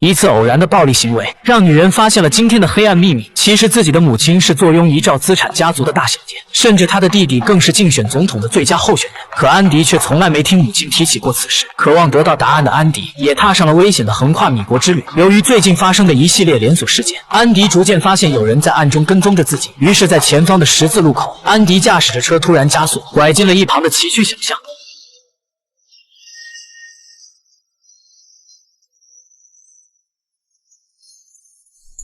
一次偶然的暴力行为，让女人发现了惊天的黑暗秘密。其实自己的母亲是坐拥一兆资产家族的大小姐，甚至她的弟弟更是竞选总统的最佳候选人。可安迪却从来没听母亲提起过此事。渴望得到答案的安迪也踏上了危险的横跨米国之旅。由于最近发生的一系列连锁事件，安迪逐渐发现有人在暗中跟踪着自己。于是，在前方的十字路口，安迪驾驶着车突然加速，拐进了一旁的崎岖小巷。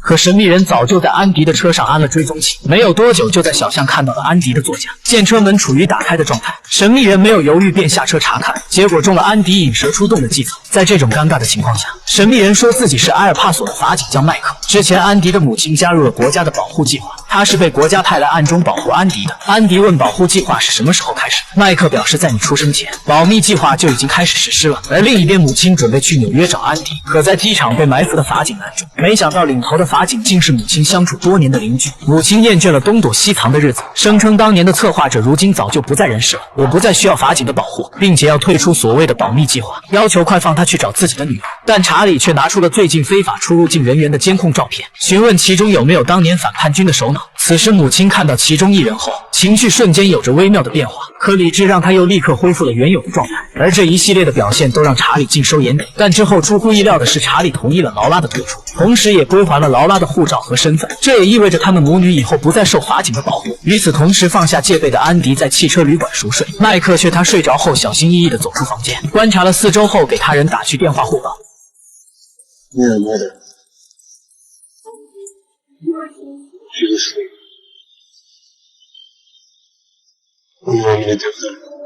可神秘人早就在安迪的车上安了追踪器，没有多久就在小巷看到了安迪的座驾。见车门处于打开的状态，神秘人没有犹豫便下车查看，结果中了安迪引蛇出洞的计策。在这种尴尬的情况下，神秘人说自己是埃尔帕索的法警将麦克。之前安迪的母亲加入了国家的保护计划，他是被国家派来暗中保护安迪的。安迪问保护计划是什么时候开始，麦克表示在你出生前，保密计划就已经开始实施了。而另一边，母亲准备去纽约找安迪，可在机场被埋伏的法警拦住，没想到领头的法警竟是母亲相处多年的邻居。母亲厌倦了东躲西藏的日子，声称当年的策划者如今早就不在人世了，我不再需要法警的保护，并且要退出所谓的保密计划，要求快放他去找自己的女儿。但查理却拿出了最近非法出入境人员的监控照片，询问其中有没有当年反叛军的首脑。此时母亲看到其中一人后，情绪瞬间有着微妙的变化，可理智让他又立刻恢复了原有的状态。而这一系列的表现都让查理尽收眼底。但之后出乎意料的是，查理同意了劳拉的退出，同时也归还了劳拉的护照和身份，这也意味着他们母女以后不再受法警的保护。与此同时，放下戒备的安迪在汽车旅馆熟睡，麦克却他睡着后小心翼翼地走出房间，观察了四周后给他人打去电话汇报。Your mother. She's asleep. What do you want me to do?